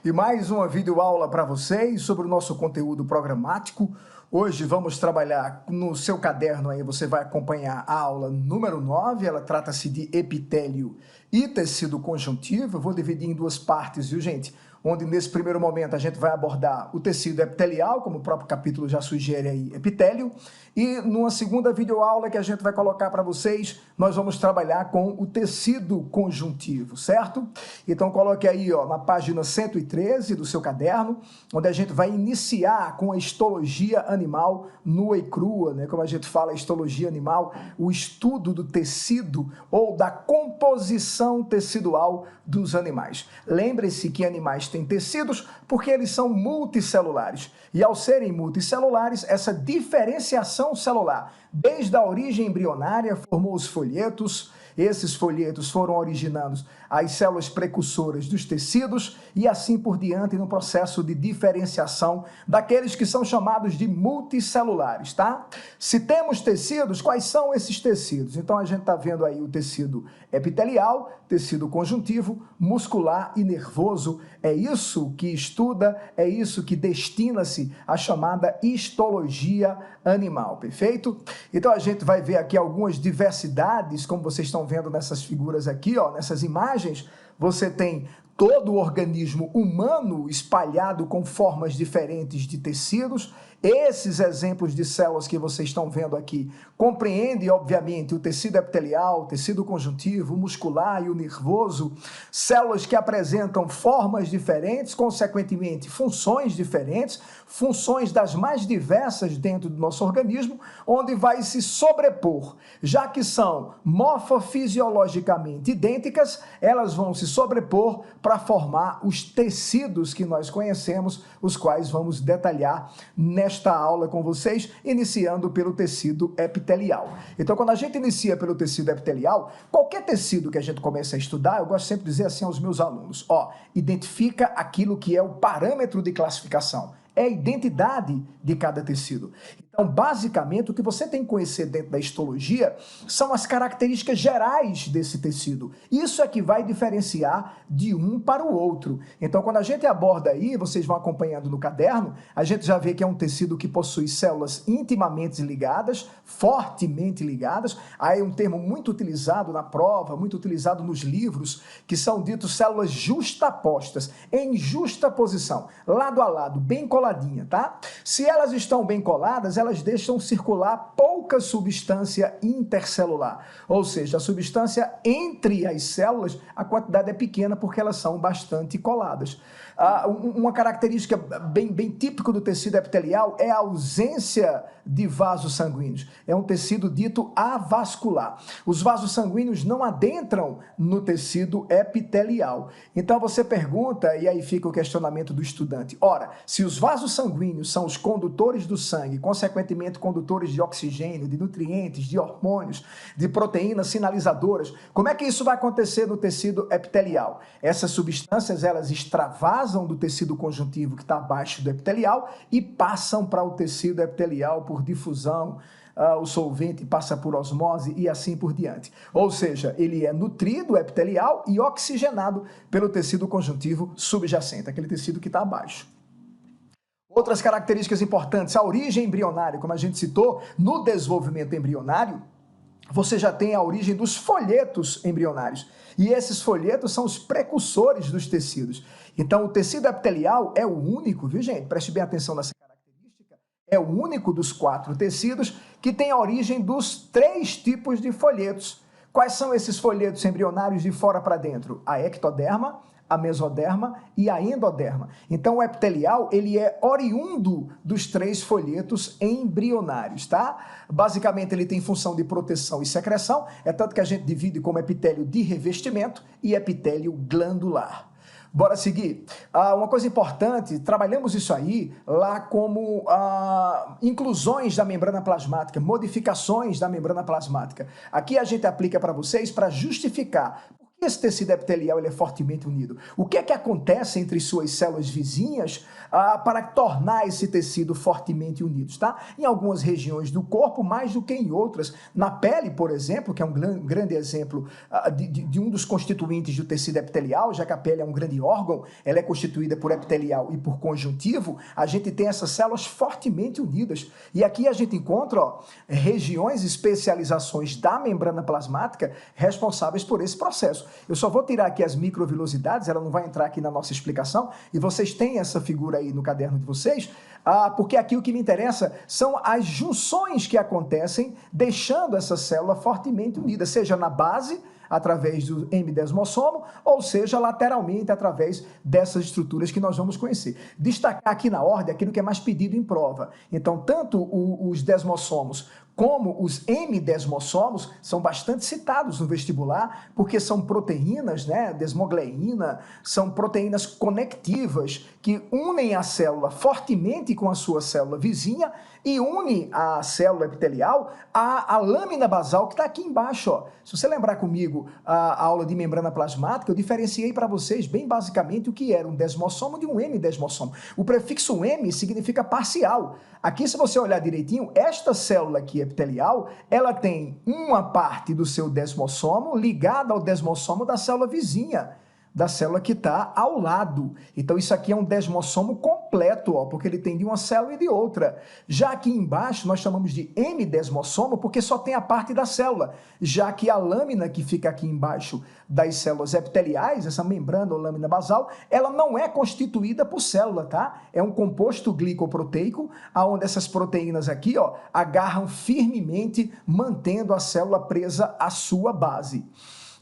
E mais uma videoaula para vocês sobre o nosso conteúdo programático. Hoje vamos trabalhar no seu caderno aí, você vai acompanhar a aula número 9, ela trata-se de epitélio e tecido conjuntivo. Eu vou dividir em duas partes, viu, gente? Onde nesse primeiro momento a gente vai abordar o tecido epitelial, como o próprio capítulo já sugere aí, epitélio, e numa segunda videoaula que a gente vai colocar para vocês, nós vamos trabalhar com o tecido conjuntivo, certo? Então coloque aí, ó, na página 113 do seu caderno, onde a gente vai iniciar com a histologia animal nua e crua, né? Como a gente fala, histologia animal, o estudo do tecido ou da composição tecidual dos animais. Lembre-se que animais têm tecidos porque eles são multicelulares. E ao serem multicelulares, essa diferenciação celular, desde a origem embrionária, formou os folhetos. Esses folhetos foram originando as células precursoras dos tecidos e assim por diante no processo de diferenciação daqueles que são chamados de multicelulares, tá? Se temos tecidos, quais são esses tecidos? Então a gente está vendo aí o tecido epitelial, tecido conjuntivo, muscular e nervoso. É isso que estuda, é isso que destina-se à chamada histologia animal, perfeito? Então a gente vai ver aqui algumas diversidades, como vocês estão vendo nessas figuras aqui, ó, nessas imagens. Você tem todo o organismo humano espalhado com formas diferentes de tecidos. Esses exemplos de células que vocês estão vendo aqui compreendem, obviamente, o tecido epitelial, o tecido conjuntivo, o muscular e o nervoso, células que apresentam formas diferentes, consequentemente, funções diferentes, funções das mais diversas dentro do nosso organismo, onde vai se sobrepor. Já que são morfofisiologicamente idênticas, elas vão se sobrepor para formar os tecidos que nós conhecemos, os quais vamos detalhar nesta aula com vocês, iniciando pelo tecido epitelial. Então, quando a gente inicia pelo tecido epitelial, qualquer tecido que a gente começa a estudar, eu gosto sempre de dizer assim aos meus alunos, ó, identifica aquilo que é o parâmetro de classificação. É a identidade de cada tecido. Então, basicamente, o que você tem que conhecer dentro da histologia são as características gerais desse tecido. Isso é que vai diferenciar de um para o outro. Então, quando a gente aborda aí, vocês vão acompanhando no caderno, a gente já vê que é um tecido que possui células intimamente ligadas, fortemente ligadas. Aí é um termo muito utilizado na prova, muito utilizado nos livros, que são ditos células justapostas, em justa posição, lado a lado, bem coladinha, tá? Se elas estão bem coladas, elas deixam circular pouca substância intercelular, ou seja, a substância entre as células, a quantidade é pequena porque elas são bastante coladas. Uma característica bem típica do tecido epitelial é a ausência de vasos sanguíneos. É um tecido dito avascular. Os vasos sanguíneos não adentram no tecido epitelial. Então você pergunta, e aí fica o questionamento do estudante, ora, se os vasos sanguíneos são os condutores do sangue, consequentemente condutores de oxigênio, de nutrientes, de hormônios, de proteínas sinalizadoras, como é que isso vai acontecer no tecido epitelial? Essas substâncias, elas extravasam do tecido conjuntivo que está abaixo do epitelial e passam para o tecido epitelial por difusão, o solvente passa por osmose e assim por diante. Ou seja, ele é nutrido, o epitelial, e oxigenado pelo tecido conjuntivo subjacente, aquele tecido que está abaixo. Outras características importantes, a origem embrionária, como a gente citou, no desenvolvimento embrionário, você já tem a origem dos folhetos embrionários. E esses folhetos são os precursores dos tecidos. Então, o tecido epitelial é o único, viu, gente? Preste bem atenção nessa característica. É o único dos 4 tecidos que tem a origem dos 3 tipos de folhetos. Quais são esses folhetos embrionários de fora para dentro? A ectoderma, a mesoderma e a endoderma. Então, o epitelial, ele é oriundo dos 3 folhetos embrionários, tá? Basicamente, ele tem função de proteção e secreção, é tanto que a gente divide como epitélio de revestimento e epitélio glandular. Bora seguir. Uma coisa importante, trabalhamos isso aí lá como inclusões da membrana plasmática, modificações da membrana plasmática. Aqui a gente aplica para vocês para justificar que esse tecido epitelial ele é fortemente unido? O que é que acontece entre suas células vizinhas para tornar esse tecido fortemente unido, tá? Em algumas regiões do corpo, mais do que em outras. Na pele, por exemplo, que é um grande exemplo de um dos constituintes do tecido epitelial, já que a pele é um grande órgão, ela é constituída por epitelial e por conjuntivo, a gente tem essas células fortemente unidas. E aqui a gente encontra regiões, especializações da membrana plasmática responsáveis por esse processo. Eu só vou tirar aqui as microvilosidades, ela não vai entrar aqui na nossa explicação, e vocês têm essa figura aí no caderno de vocês, porque aqui o que me interessa são as junções que acontecem deixando essa célula fortemente unida, seja na base, através do hemidesmossomo, ou seja, lateralmente através dessas estruturas que nós vamos conhecer. Destacar aqui na ordem aquilo que é mais pedido em prova. Então, tanto os desmossomos como os hemidesmossomos são bastante citados no vestibular, porque são proteínas, né, desmogleína, são proteínas conectivas que unem a célula fortemente com a sua célula vizinha e une a célula epitelial à lâmina basal que está aqui embaixo. Ó. Se você lembrar comigo a aula de membrana plasmática, eu diferenciei para vocês bem basicamente o que era um desmossomo de um hemidesmossomo. O prefixo hemi significa parcial. Aqui, se você olhar direitinho, esta célula aqui epitelial, ela tem uma parte do seu desmossomo ligada ao desmossomo da célula vizinha, da célula que está ao lado. Então, isso aqui é um desmossomo completo, ó, porque ele tem de uma célula e de outra. Já aqui embaixo, nós chamamos de hemidesmossomo, porque só tem a parte da célula, já que a lâmina que fica aqui embaixo das células epiteliais, essa membrana ou lâmina basal, ela não é constituída por célula, tá? É um composto glicoproteico, onde essas proteínas aqui, ó, agarram firmemente, mantendo a célula presa à sua base.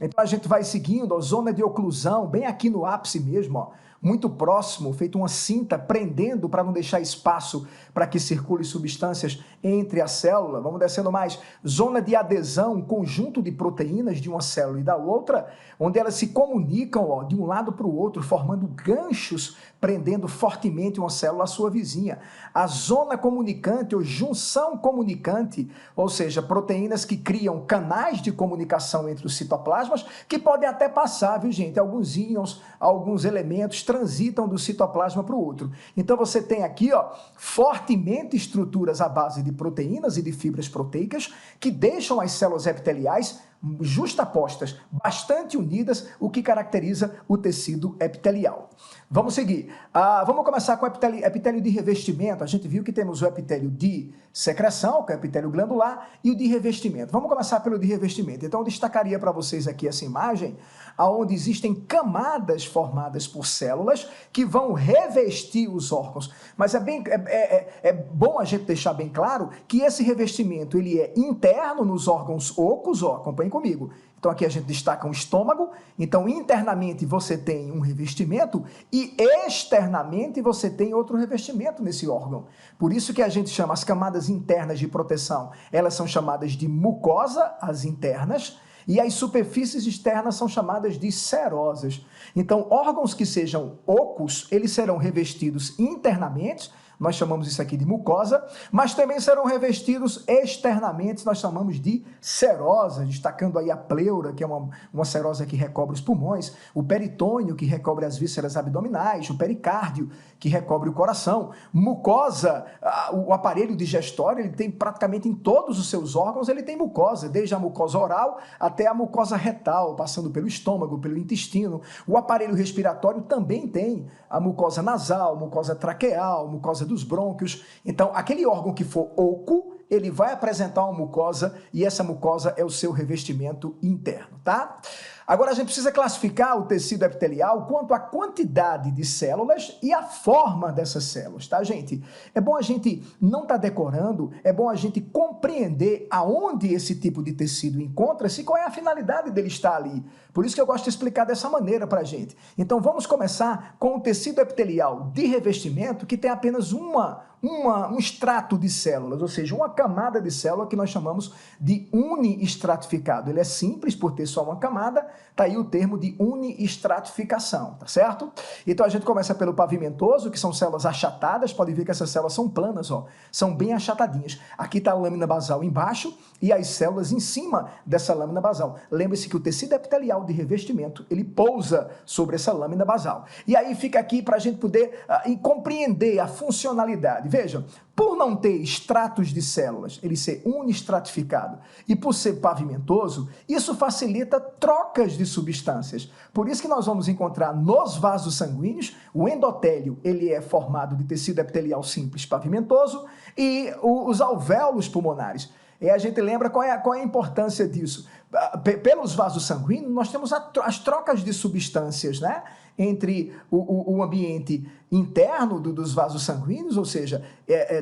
Então a gente vai seguindo a zona de oclusão, bem aqui no ápice mesmo, ó, muito próximo, feito uma cinta, prendendo para não deixar espaço para que circule substâncias entre a célula. Vamos descendo mais. Zona de adesão, um conjunto de proteínas de uma célula e da outra, onde elas se comunicam, ó, de um lado para o outro, formando ganchos, prendendo fortemente uma célula à sua vizinha. A zona comunicante ou junção comunicante, ou seja, proteínas que criam canais de comunicação entre os citoplasmas, que podem até passar, viu gente? Alguns íons, alguns elementos transitam do citoplasma para o outro. Então você tem aqui, ó, fortemente estruturas à base de proteínas e de fibras proteicas que deixam as células epiteliais justapostas, bastante unidas, o que caracteriza o tecido epitelial. Vamos seguir. Vamos começar com o epitélio de revestimento. A gente viu que temos o epitélio de secreção, que é o epitélio glandular, e o de revestimento. Vamos começar pelo de revestimento. Então, eu destacaria para vocês aqui essa imagem, onde existem camadas formadas por células que vão revestir os órgãos. Mas é bom a gente deixar bem claro que esse revestimento ele é interno nos órgãos ocos, ó, acompanhe comigo. Então aqui a gente destaca um estômago, então internamente você tem um revestimento e externamente você tem outro revestimento nesse órgão. Por isso que a gente chama as camadas internas de proteção, elas são chamadas de mucosa, as internas, e as superfícies externas são chamadas de serosas. Então, órgãos que sejam ocos, eles serão revestidos internamente, nós chamamos isso aqui de mucosa, mas também serão revestidos externamente, nós chamamos de serosa, destacando aí a pleura, que é uma serosa que recobre os pulmões, o peritônio, que recobre as vísceras abdominais, o pericárdio, que recobre o coração. Mucosa, o aparelho digestório, ele tem praticamente em todos os seus órgãos, ele tem mucosa, desde a mucosa oral até a mucosa retal, passando pelo estômago, pelo intestino. O aparelho respiratório também tem a mucosa nasal, mucosa traqueal, mucosa dos brônquios. Então, aquele órgão que for oco, ele vai apresentar uma mucosa e essa mucosa é o seu revestimento interno, tá? Agora a gente precisa classificar o tecido epitelial quanto à quantidade de células e a forma dessas células, tá, gente? É bom a gente não estar decorando, é bom a gente compreender aonde esse tipo de tecido encontra-se e qual é a finalidade dele estar ali. Por isso que eu gosto de explicar dessa maneira para a gente. Então vamos começar com o tecido epitelial de revestimento que tem apenas uma um extrato de células, ou seja, uma camada de célula que nós chamamos de uniestratificado. Ele é simples por ter só uma camada, tá aí o termo de uniestratificação, tá certo? Então a gente começa pelo pavimentoso, que são células achatadas, pode ver que essas células são planas, ó, são bem achatadinhas. Aqui está a lâmina basal embaixo e as células em cima dessa lâmina basal. Lembre-se que o tecido epitelial de revestimento, ele pousa sobre essa lâmina basal. E aí fica aqui para a gente poder compreender a funcionalidade. Vejam, por não ter estratos de células, ele ser uniestratificado, e por ser pavimentoso, isso facilita trocas de substâncias. Por isso que nós vamos encontrar nos vasos sanguíneos, o endotélio, ele é formado de tecido epitelial simples pavimentoso, e os alvéolos pulmonares. E a gente lembra qual é a importância disso. Pelos vasos sanguíneos, nós temos as trocas de substâncias, né? Entre o ambiente interno dos vasos sanguíneos, ou seja,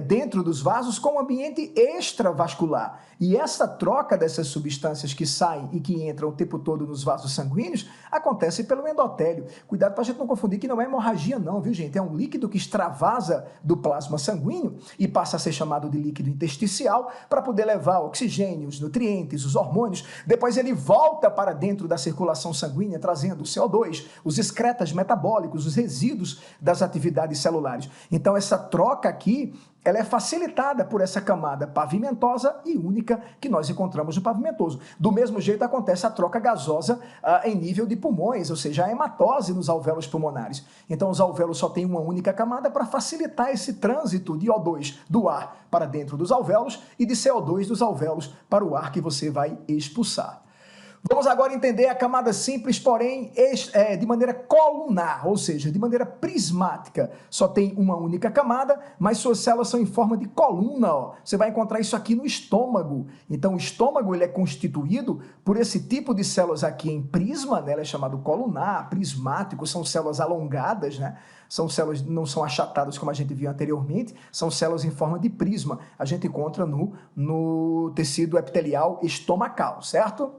dentro dos vasos, com o ambiente extravascular. E essa troca dessas substâncias que saem e que entram o tempo todo nos vasos sanguíneos acontece pelo endotélio. Cuidado para a gente não confundir que não é hemorragia não, viu gente? É um líquido que extravasa do plasma sanguíneo e passa a ser chamado de líquido intersticial para poder levar o oxigênio, os nutrientes, os hormônios. Depois ele volta para dentro da circulação sanguínea, trazendo o CO2, os excretas metabólicos, os resíduos das atividades celulares. Então essa troca aqui, ela é facilitada por essa camada pavimentosa e única que nós encontramos no pavimentoso. Do mesmo jeito acontece a troca gasosa em nível de pulmões, ou seja, a hematose nos alvéolos pulmonares. Então os alvéolos só têm uma única camada para facilitar esse trânsito de O2 do ar para dentro dos alvéolos e de CO2 dos alvéolos para o ar que você vai expulsar. Vamos agora entender a camada simples, porém de maneira colunar, ou seja, de maneira prismática. Só tem uma única camada, mas suas células são em forma de coluna. Ó. Você vai encontrar isso aqui no estômago. Então o estômago ele é constituído por esse tipo de células aqui em prisma, né? Ela é chamado colunar, prismático, são células alongadas, né? São células, não são achatadas como a gente viu anteriormente, são células em forma de prisma. A gente encontra no tecido epitelial estomacal, certo?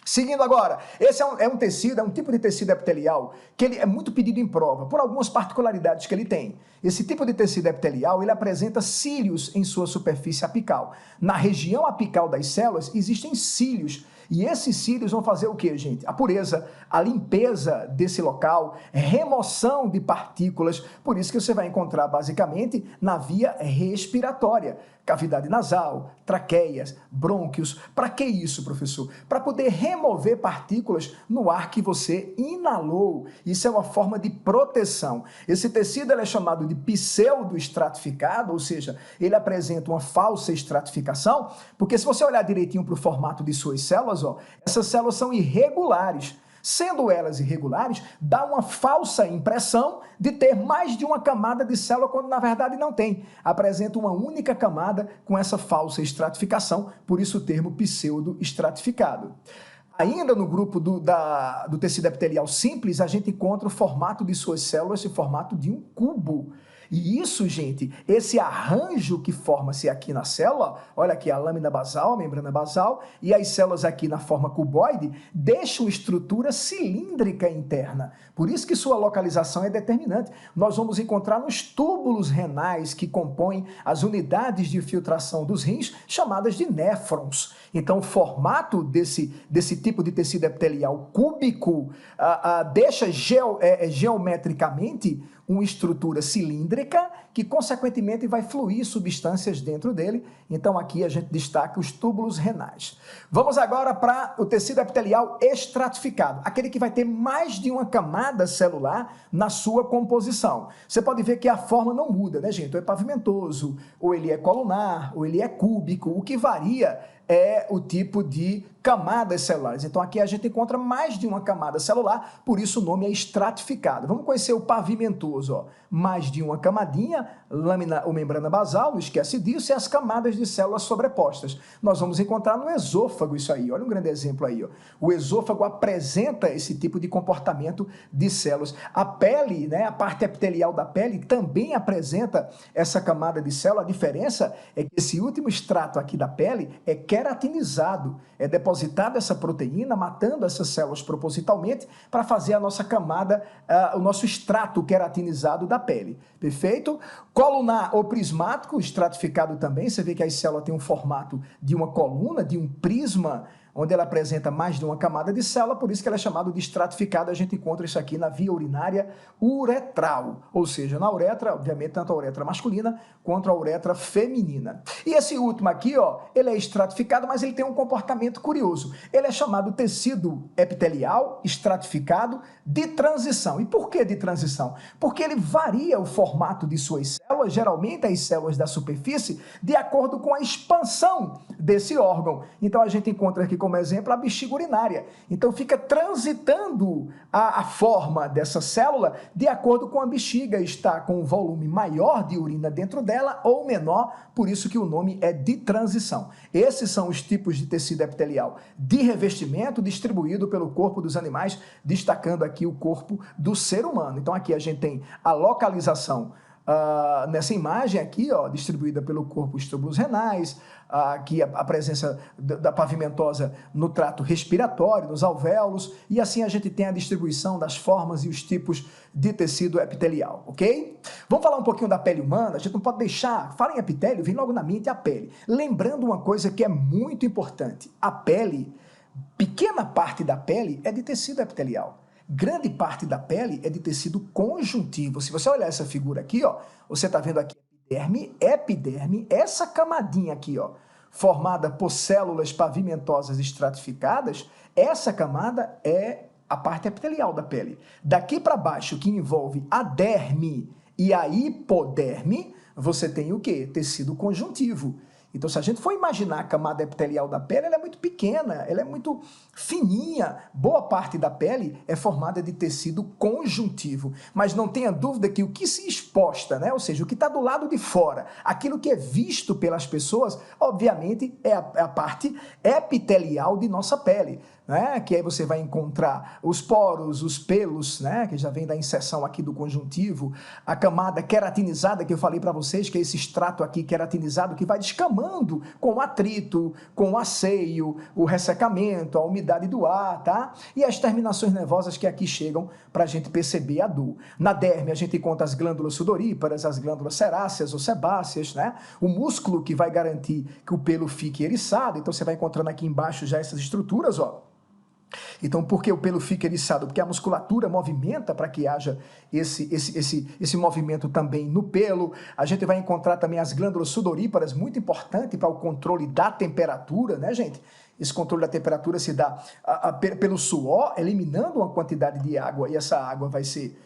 Seguindo agora, esse é um tecido, é um tipo de tecido epitelial que ele é muito pedido em prova, por algumas particularidades que ele tem. Esse tipo de tecido epitelial, ele apresenta cílios em sua superfície apical. Na região apical das células existem cílios, e esses cílios vão fazer o que, gente? A pureza, a limpeza desse local, remoção de partículas, por isso que você vai encontrar basicamente na via respiratória. Cavidade nasal, traqueias, brônquios. Para que isso, professor? Para poder remover partículas no ar que você inalou. Isso é uma forma de proteção. Esse tecido ele é chamado de pseudoestratificado, ou seja, ele apresenta uma falsa estratificação, porque se você olhar direitinho para o formato de suas células, ó, essas células são irregulares. Sendo elas irregulares, dá uma falsa impressão de ter mais de uma camada de célula, quando na verdade não tem. Apresenta uma única camada com essa falsa estratificação, por isso o termo pseudoestratificado. Ainda no grupo do tecido epitelial simples, a gente encontra o formato de suas células em formato de um cubo. E isso, gente, esse arranjo que forma-se aqui na célula, olha aqui a lâmina basal, a membrana basal, e as células aqui na forma cuboide, deixam estrutura cilíndrica interna. Por isso que sua localização é determinante. Nós vamos encontrar nos túbulos renais que compõem as unidades de filtração dos rins, chamadas de néfrons. Então, o formato desse tipo de tecido epitelial cúbico deixa geometricamente uma estrutura cilíndrica que, consequentemente, vai fluir substâncias dentro dele. Então, aqui a gente destaca os túbulos renais. Vamos agora para o tecido epitelial estratificado, aquele que vai ter mais de uma camada celular na sua composição. Você pode ver que a forma não muda, né, gente? Ou é pavimentoso, ou ele é colunar, ou ele é cúbico. O que varia é o tipo de camadas celulares. Então aqui a gente encontra mais de uma camada celular, por isso o nome é estratificado. Vamos conhecer o pavimentoso, ó. Mais de uma camadinha, lâmina ou membrana basal, não esquece disso, e as camadas de células sobrepostas. Nós vamos encontrar no esôfago isso aí, olha um grande exemplo aí, ó. O esôfago apresenta esse tipo de comportamento de células. A pele, né, a parte epitelial da pele também apresenta essa camada de célula. A diferença é que esse último extrato aqui da pele é queratinizado. É depositada essa proteína, matando essas células propositalmente para fazer a nossa camada, o nosso extrato queratinizado da pele. Perfeito? Colunar ou prismático, estratificado também. Você vê que a célula tem um formato de uma coluna, de um prisma, onde ela apresenta mais de uma camada de célula, por isso que ela é chamada de estratificada. A gente encontra isso aqui na via urinária uretral, ou seja, na uretra, obviamente, tanto a uretra masculina quanto a uretra feminina. E esse último aqui, ó, ele é estratificado, mas ele tem um comportamento curioso. Ele é chamado tecido epitelial estratificado de transição. E por que de transição? Porque ele varia o formato de suas células, geralmente as células da superfície, de acordo com a expansão desse órgão. Então a gente encontra aqui como exemplo a bexiga urinária. Então fica transitando a forma dessa célula de acordo com a bexiga está com um volume maior de urina dentro dela ou menor, por isso que o nome é de transição. Esses são os tipos de tecido epitelial de revestimento distribuído pelo corpo dos animais, destacando aqui o corpo do ser humano. Então aqui a gente tem a localização nessa imagem aqui, ó, distribuída pelo corpo, os túbulos renais, aqui a presença da pavimentosa no trato respiratório, nos alvéolos, e assim a gente tem a distribuição das formas e os tipos de tecido epitelial, ok? Vamos falar um pouquinho da pele humana. A gente não pode deixar, fala em epitélio, vem logo na mente a pele. Lembrando uma coisa que é muito importante, a pele, pequena parte da pele é de tecido epitelial. Grande parte da pele é de tecido conjuntivo. Se você olhar essa figura aqui, ó, você está vendo aqui epiderme, essa camadinha aqui, ó, formada por células pavimentosas estratificadas, essa camada é a parte epitelial da pele. Daqui para baixo, que envolve a derme e a hipoderme, você tem o quê? Tecido conjuntivo. Então, se a gente for imaginar a camada epitelial da pele, ela é muito pequena, ela é muito fininha. Boa parte da pele é formada de tecido conjuntivo. Mas não tenha dúvida que o que se exposta, né? Ou seja, o que está do lado de fora, aquilo que é visto pelas pessoas, obviamente, é a parte epitelial de nossa pele, né? Que aí você vai encontrar os poros, os pelos, né? Que já vem da inserção aqui do conjuntivo, a camada queratinizada que eu falei para vocês, que é esse extrato aqui queratinizado que vai descamando com o atrito, com o asseio, o ressecamento, a umidade do ar, tá? E as terminações nervosas que aqui chegam para a gente perceber a dor. Na derme a gente encontra as glândulas sudoríparas, as glândulas seráceas ou sebáceas, né? O músculo que vai garantir que o pelo fique eriçado. Então você vai encontrando aqui embaixo já essas estruturas, ó. Então, por que o pelo fica eriçado? Porque a musculatura movimenta para que haja esse movimento também no pelo. A gente vai encontrar também as glândulas sudoríparas, muito importante para o controle da temperatura, né, gente? Esse controle da temperatura se dá pelo suor, eliminando uma quantidade de água, e essa água vai ser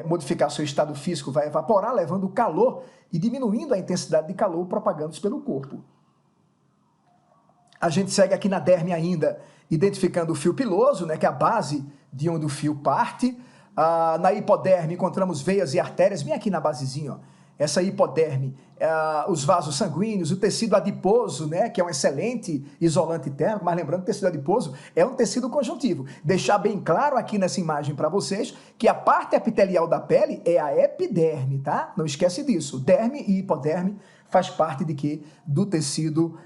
modificar seu estado físico, vai evaporar, levando calor e diminuindo a intensidade de calor propagando-se pelo corpo. A gente segue aqui na derme ainda, identificando o fio piloso, né, que é a base de onde o fio parte. Na hipoderme encontramos veias e artérias, bem aqui na basezinha, ó. Essa hipoderme, os vasos sanguíneos, o tecido adiposo, né, que é um excelente isolante térmico, mas lembrando que o tecido adiposo é um tecido conjuntivo. Deixar bem claro aqui nessa imagem para vocês que a parte epitelial da pele é a epiderme, tá? Não esquece disso. Derme e hipoderme faz parte de quê? Do tecido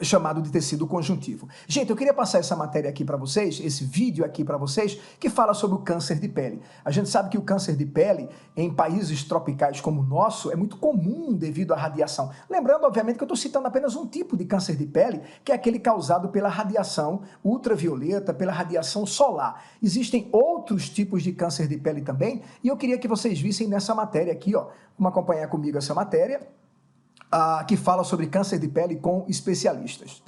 chamado de tecido conjuntivo. Gente, eu queria passar essa matéria aqui para vocês, esse vídeo aqui para vocês, que fala sobre o câncer de pele. A gente sabe que o câncer de pele, em países tropicais como o nosso, é muito comum devido à radiação. Lembrando, obviamente, que eu estou citando apenas um tipo de câncer de pele, que é aquele causado pela radiação ultravioleta, pela radiação solar. Existem outros tipos de câncer de pele também, e eu queria que vocês vissem nessa matéria aqui, ó. Vamos acompanhar comigo essa matéria, que fala sobre câncer de pele com especialistas.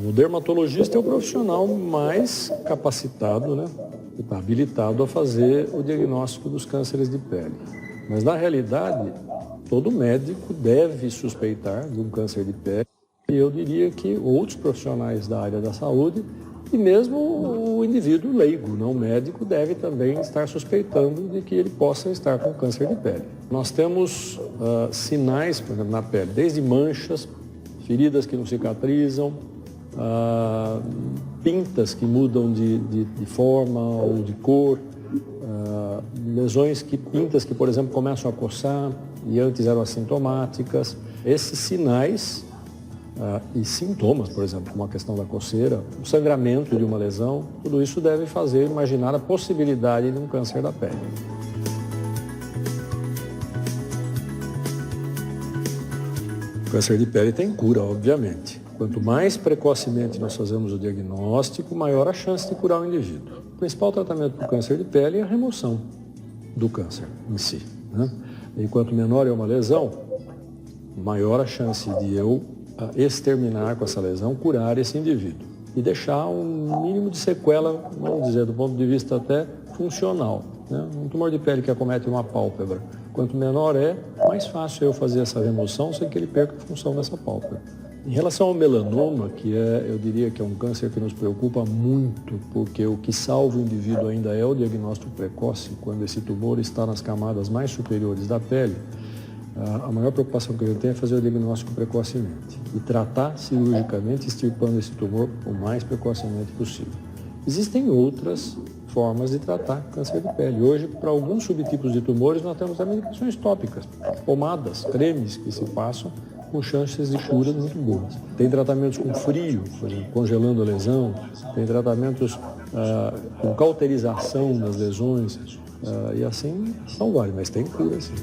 O dermatologista é o profissional mais capacitado, né, que está habilitado a fazer o diagnóstico dos cânceres de pele. Mas, na realidade, todo médico deve suspeitar de um câncer de pele. E eu diria que outros profissionais da área da saúde E mesmo o indivíduo leigo, não médico, deve também estar suspeitando de que ele possa estar com câncer de pele. Nós temos sinais, por exemplo, na pele, desde manchas, feridas que não cicatrizam, pintas que mudam de forma ou de cor, pintas que, por exemplo, começam a coçar e antes eram assintomáticas. Esses sinais e sintomas, por exemplo, como a questão da coceira, o sangramento de uma lesão, tudo isso deve fazer imaginar a possibilidade de um câncer da pele. O câncer de pele tem cura, obviamente. Quanto mais precocemente nós fazemos o diagnóstico, maior a chance de curar o indivíduo. O principal tratamento para o câncer de pele é a remoção do câncer em si, né? E quanto menor é uma lesão, maior a chance de eu exterminar com essa lesão, curar esse indivíduo e deixar um mínimo de sequela, vamos dizer, do ponto de vista até funcional, né? Um tumor de pele que acomete uma pálpebra, quanto menor é, mais fácil eu fazer essa remoção sem que ele perca a função dessa pálpebra. Em relação ao melanoma, que eu diria que é um câncer que nos preocupa muito, porque o que salva o indivíduo ainda é o diagnóstico precoce, quando esse tumor está nas camadas mais superiores da pele, a maior preocupação que eu tenho é fazer o diagnóstico precocemente e tratar cirurgicamente, extirpando esse tumor o mais precocemente possível. Existem outras formas de tratar câncer de pele. Hoje, para alguns subtipos de tumores, nós temos medicações tópicas, pomadas, cremes que se passam com chances de cura muito boas. Tem tratamentos com frio, por exemplo, congelando a lesão, tem tratamentos com cauterização das lesões, e assim não vale, mas tem cura sim.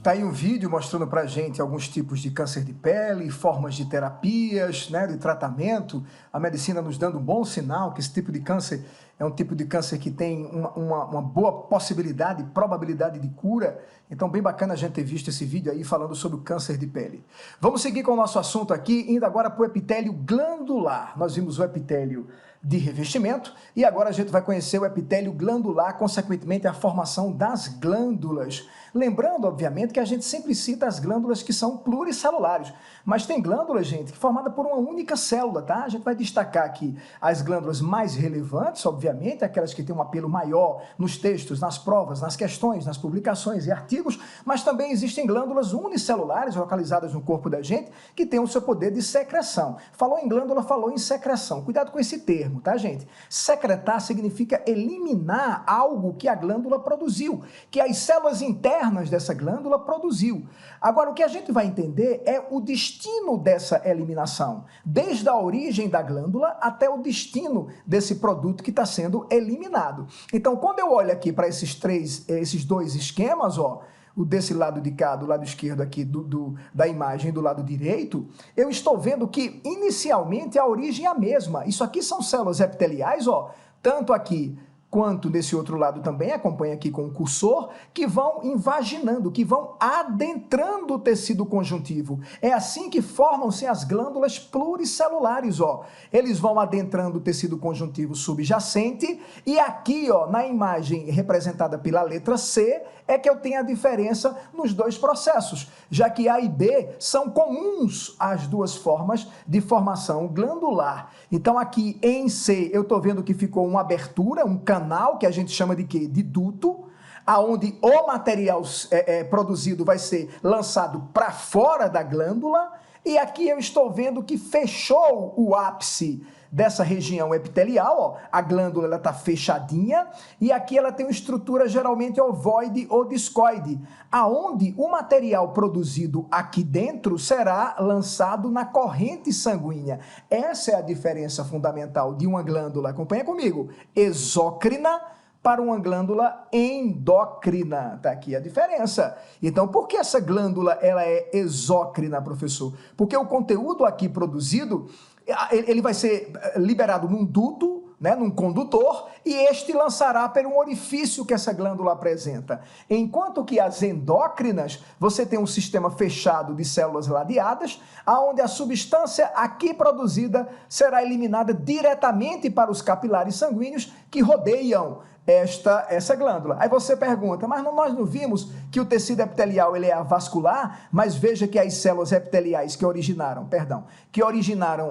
Tá aí um vídeo mostrando pra gente alguns tipos de câncer de pele, formas de terapias, né, de tratamento. A medicina nos dando um bom sinal que esse tipo de câncer é um tipo de câncer que tem uma boa possibilidade, probabilidade de cura. Então, bem bacana a gente ter visto esse vídeo aí falando sobre o câncer de pele. Vamos seguir com o nosso assunto aqui, indo agora para o epitélio glandular. Nós vimos o epitélio de revestimento e agora a gente vai conhecer o epitélio glandular, consequentemente a formação das glândulas. Lembrando, obviamente, que a gente sempre cita as glândulas que são pluricelulares, mas tem glândulas, gente, que é formada por uma única célula, tá? A gente vai destacar aqui as glândulas mais relevantes, obviamente, aquelas que têm um apelo maior nos textos, nas provas, nas questões, nas publicações e artigos, mas também existem glândulas unicelulares localizadas no corpo da gente que têm o seu poder de secreção. Falou em glândula, falou em secreção. Cuidado com esse termo, tá, gente? Secretar significa eliminar algo que a glândula produziu, que as células internas dessa glândula produziu. Agora, o que a gente vai entender é o destino dessa eliminação, desde a origem da glândula até o destino desse produto que está sendo eliminado. Então, quando eu olho aqui para esses dois esquemas, ó, o desse lado de cá, do lado esquerdo aqui da imagem do lado direito, eu estou vendo que inicialmente a origem é a mesma. Isso aqui são células epiteliais, ó, tanto aqui quanto nesse outro lado também, acompanha aqui com o cursor, que vão invaginando, que vão adentrando o tecido conjuntivo. É assim que formam-se as glândulas pluricelulares, ó. Eles vão adentrando o tecido conjuntivo subjacente e aqui, ó, na imagem representada pela letra C, é que eu tenho a diferença nos dois processos, já que A e B são comuns às duas formas de formação glandular. Então aqui em C eu estou vendo que ficou uma abertura, um canal que a gente chama de quê? De duto, aonde o material produzido vai ser lançado para fora da glândula, e aqui eu estou vendo que fechou o ápice dessa região epitelial, ó, a glândula ela está fechadinha, e aqui ela tem uma estrutura geralmente ovoide ou discoide, aonde o material produzido aqui dentro será lançado na corrente sanguínea. Essa é a diferença fundamental de uma glândula, acompanha comigo, exócrina para uma glândula endócrina. Tá aqui a diferença. Então, por que essa glândula ela é exócrina, professor? Porque o conteúdo aqui produzido, ele vai ser liberado num duto, né, num condutor, e este lançará por um orifício que essa glândula apresenta. Enquanto que as endócrinas, você tem um sistema fechado de células ladeadas, onde a substância aqui produzida será eliminada diretamente para os capilares sanguíneos que rodeiam essa glândula. Aí você pergunta, mas nós não vimos que o tecido epitelial ele é avascular, mas veja que as células epiteliais que originaram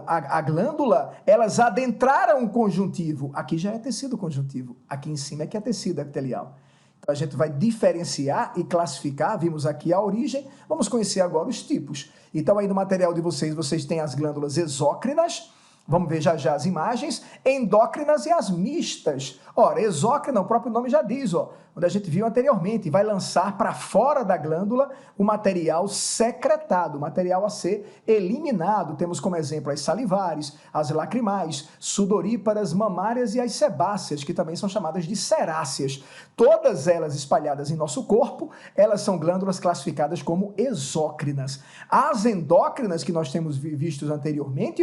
a glândula, elas adentraram o conjuntivo. Aqui já é tecido conjuntivo, aqui em cima é que é tecido epitelial. Então a gente vai diferenciar e classificar, vimos aqui a origem, vamos conhecer agora os tipos. Então aí no material de vocês têm as glândulas exócrinas, vamos ver já já as imagens, endócrinas e as mistas. Ora, exócrina, o próprio nome já diz, onde a gente viu anteriormente, vai lançar para fora da glândula o material secretado, o material a ser eliminado. Temos como exemplo as salivares, as lacrimais, sudoríparas, mamárias e as sebáceas, que também são chamadas de seráceas. Todas elas espalhadas em nosso corpo, elas são glândulas classificadas como exócrinas. As endócrinas, que nós temos vistos anteriormente,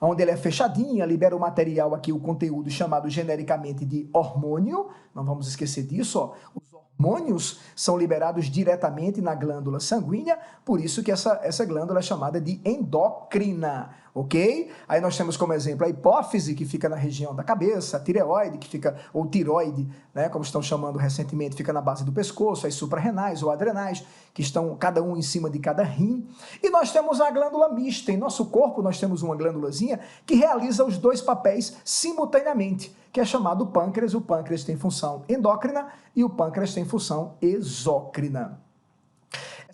onde ela é fechadinha, libera o material aqui, o conteúdo chamado genericamente de hormônio, não vamos esquecer disso, os hormônios são liberados diretamente na glândula sanguínea, por isso que essa glândula é chamada de endócrina, ok? Aí nós temos como exemplo a hipófise, que fica na região da cabeça, a tireoide, que fica, ou tiroide, né, como estão chamando recentemente, fica na base do pescoço, as suprarrenais ou adrenais, que estão cada um em cima de cada rim. E nós temos a glândula mista. Em nosso corpo nós temos uma glândulazinha que realiza os dois papéis simultaneamente, que é chamado pâncreas. O pâncreas tem função endócrina e o pâncreas tem função exócrina.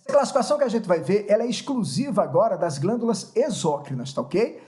Essa classificação que a gente vai ver, ela é exclusiva agora das glândulas exócrinas, tá ok?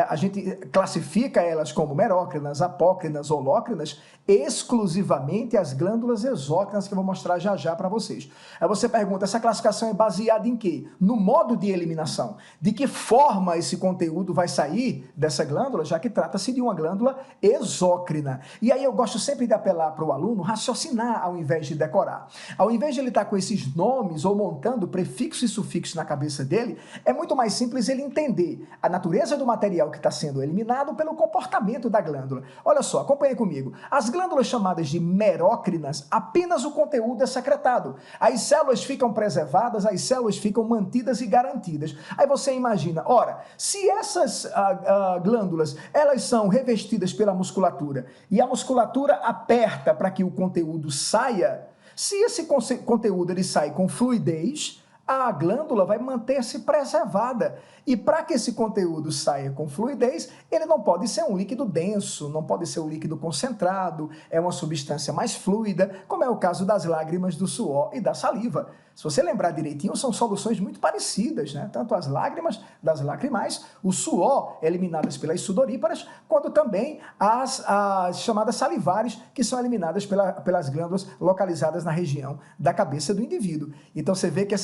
A gente classifica elas como merócrinas, apócrinas, holócrinas, exclusivamente as glândulas exócrinas, que eu vou mostrar já já para vocês. Aí você pergunta, essa classificação é baseada em quê? No modo de eliminação. De que forma esse conteúdo vai sair dessa glândula, já que trata-se de uma glândula exócrina. E aí eu gosto sempre de apelar para o aluno raciocinar ao invés de decorar. Ao invés de ele estar com esses nomes ou montando prefixos e sufixos na cabeça dele, é muito mais simples ele entender a natureza do material que está sendo eliminado pelo comportamento da glândula. Olha só, acompanhe comigo. As glândulas chamadas de merócrinas, apenas o conteúdo é secretado. As células ficam preservadas, as células ficam mantidas e garantidas. Aí você imagina, ora, se essas glândulas, elas são revestidas pela musculatura e a musculatura aperta para que o conteúdo saia, se esse conteúdo ele sai com fluidez, a glândula vai manter-se preservada. E para que esse conteúdo saia com fluidez, ele não pode ser um líquido denso, não pode ser um líquido concentrado, é uma substância mais fluida, como é o caso das lágrimas, do suor e da saliva. Se você lembrar direitinho, são soluções muito parecidas, né? Tanto as lágrimas das lacrimais, o suor eliminadas pelas sudoríparas, quanto também as chamadas salivares, que são eliminadas pelas glândulas localizadas na região da cabeça do indivíduo. Então você vê que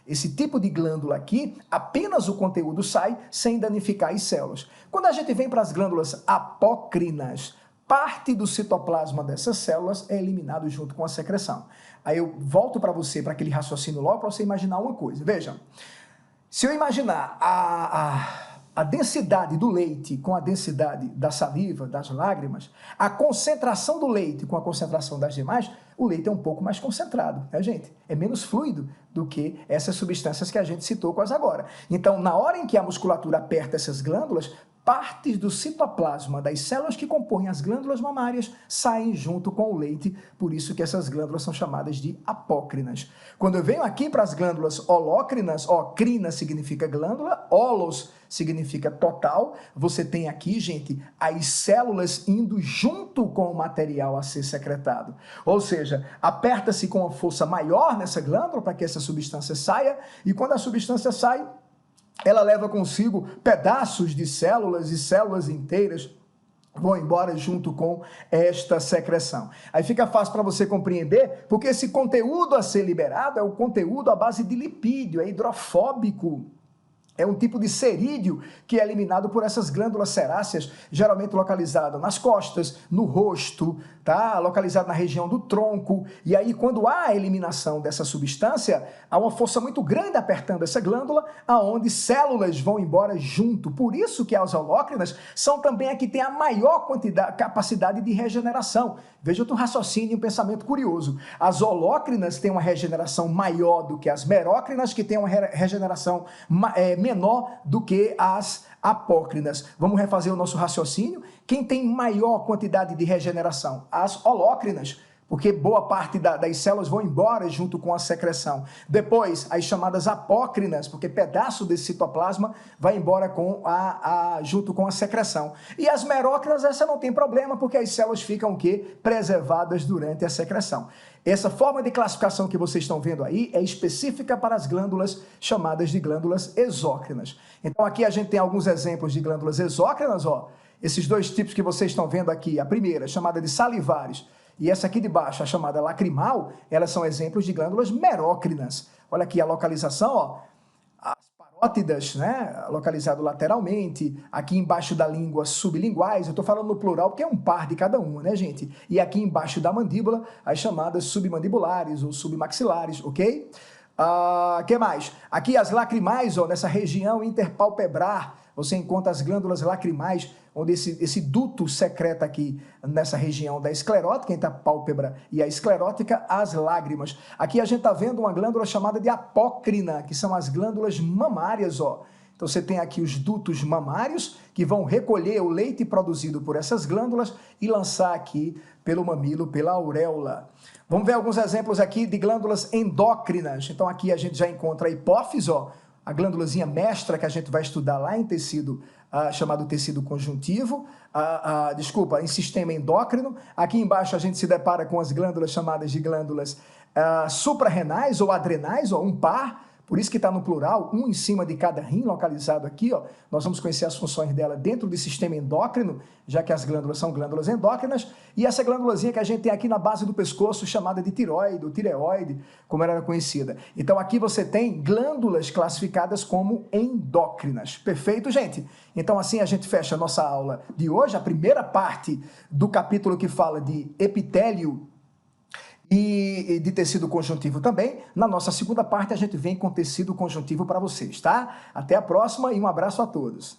esse tipo de glândula aqui, apenas o conteúdo sai sem danificar as células. Quando a gente vem para as glândulas apócrinas, parte do citoplasma dessas células é eliminado junto com a secreção. Aí eu volto para você, para aquele raciocínio logo, para você imaginar uma coisa. Veja, se eu imaginar a densidade do leite com a densidade da saliva, das lágrimas, a concentração do leite com a concentração das demais, o leite é um pouco mais concentrado, né, gente? É menos fluido do que essas substâncias que a gente citou quase agora. Então, na hora em que a musculatura aperta essas glândulas, partes do citoplasma das células que compõem as glândulas mamárias saem junto com o leite, por isso que essas glândulas são chamadas de apócrinas. Quando eu venho aqui para as glândulas holócrinas, crina significa glândula, holos significa total, você tem aqui, gente, as células indo junto com o material a ser secretado. Ou seja, aperta-se com uma força maior nessa glândula para que essa substância saia, e quando a substância sai, ela leva consigo pedaços de células e células inteiras vão embora junto com esta secreção. Aí fica fácil para você compreender, porque esse conteúdo a ser liberado é o conteúdo à base de lipídio, é hidrofóbico. É um tipo de cerídeo que é eliminado por essas glândulas seráceas, geralmente localizado nas costas, no rosto, tá? Localizado na região do tronco. E aí, quando há a eliminação dessa substância, há uma força muito grande apertando essa glândula, aonde células vão embora junto. Por isso que as holócrinas são também a que tem a maior capacidade de regeneração. Veja outro raciocínio e um pensamento curioso. As holócrinas têm uma regeneração maior do que as merócrinas, que têm uma regeneração menor do que as apócrinas. Vamos refazer o nosso raciocínio? Quem tem maior quantidade de regeneração? As holócrinas, porque boa parte das células vão embora junto com a secreção. Depois, as chamadas apócrinas, porque pedaço desse citoplasma vai embora junto com a secreção. E as merócrinas, essa não tem problema, porque as células ficam o quê? Preservadas durante a secreção. Essa forma de classificação que vocês estão vendo aí é específica para as glândulas chamadas de glândulas exócrinas. Então aqui a gente tem alguns exemplos de glândulas exócrinas, ó. Esses dois tipos que vocês estão vendo aqui, a primeira chamada de salivares, e essa aqui de baixo, a chamada lacrimal, elas são exemplos de glândulas merócrinas. Olha aqui a localização, ó, as parótidas, né, localizado lateralmente, aqui embaixo da língua sublinguais, eu estou falando no plural porque é um par de cada uma, né, gente? E aqui embaixo da mandíbula, as chamadas submandibulares ou submaxilares, ok? Que mais? Aqui as lacrimais, ó, nessa região interpalpebrar, você encontra as glândulas lacrimais, onde esse duto secreta aqui nessa região da esclerótica, entre a pálpebra e a esclerótica, as lágrimas. Aqui a gente está vendo uma glândula chamada de apócrina, que são as glândulas mamárias, ó. Então você tem aqui os dutos mamários, que vão recolher o leite produzido por essas glândulas e lançar aqui pelo mamilo, pela auréola. Vamos ver alguns exemplos aqui de glândulas endócrinas. Então aqui a gente já encontra a hipófise, ó, a glândulazinha mestra que a gente vai estudar lá em tecido, chamado tecido conjuntivo, em sistema endócrino. Aqui embaixo a gente se depara com as glândulas chamadas de glândulas suprarrenais ou adrenais, ó, um par, por isso que está no plural, um em cima de cada rim, localizado aqui, ó. Nós vamos conhecer as funções dela dentro do sistema endócrino, já que as glândulas são glândulas endócrinas, e essa glândulazinha que a gente tem aqui na base do pescoço, chamada de tireoide, ou tireoide, como ela era conhecida. Então aqui você tem glândulas classificadas como endócrinas. Perfeito, gente? Então assim a gente fecha a nossa aula de hoje, a primeira parte do capítulo que fala de epitélio e de tecido conjuntivo também. Na nossa segunda parte a gente vem com tecido conjuntivo para vocês, tá? Até a próxima e um abraço a todos.